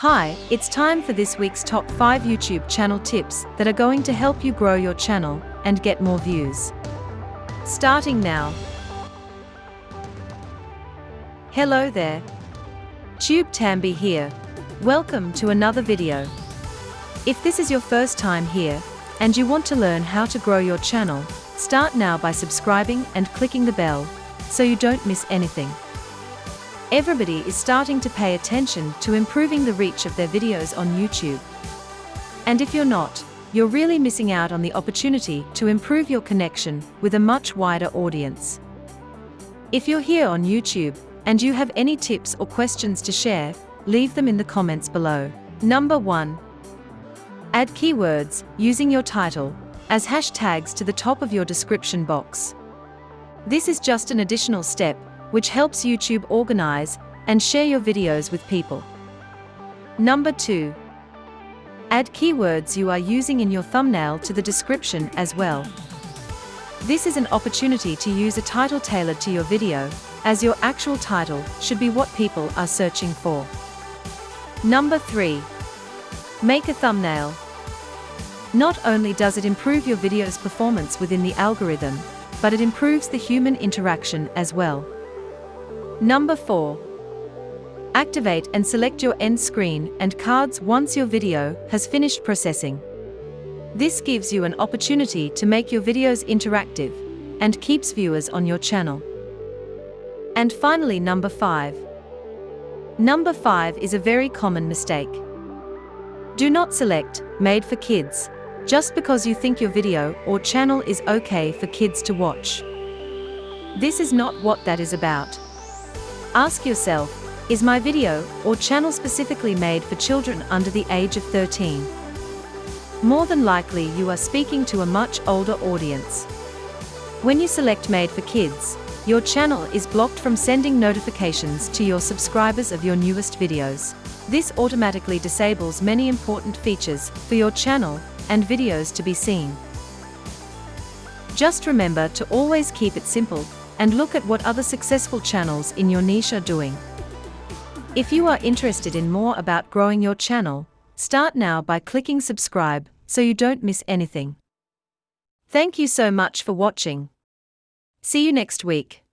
Hi, it's time for this week's top 5 YouTube channel tips that are going to help you grow your channel and get more views. Starting now. Hello there. TubeTambi here. Welcome to another video. If this is your first time here, and you want to learn how to grow your channel, start now by subscribing and clicking the bell, so you don't miss anything. Everybody is starting to pay attention to improving the reach of their videos on YouTube. And if you're not, you're really missing out on the opportunity to improve your connection with a much wider audience. If you're here on YouTube, and you have any tips or questions to share, leave them in the comments below. Number 1. Add keywords, using your title, as hashtags to the top of your description box. This is just an additional step, which helps YouTube organize and share your videos with people. Number 2. Add keywords you are using in your thumbnail to the description as well. This is an opportunity to use a title tailored to your video, as your actual title should be what people are searching for. Number 3. Make a thumbnail. Not only does it improve your video's performance within the algorithm, but it improves the human interaction as well. Number 4. Activate and select your end screen and cards once your video has finished processing. This gives you an opportunity to make your videos interactive and keeps viewers on your channel. And finally, number 5. Number 5 is a very common mistake. Do not select Made for Kids just because you think your video or channel is okay for kids to watch. This is not what that is about. Ask yourself, is my video or channel specifically made for children under the age of 13? More than likely you are speaking to a much older audience. When you select Made for Kids, your channel is blocked from sending notifications to your subscribers of your newest videos. This automatically disables many important features for your channel and videos to be seen. Just remember to always keep it simple and look at what other successful channels in your niche are doing. If you are interested in more about growing your channel, start now by clicking subscribe so you don't miss anything. Thank you so much for watching. See you next week.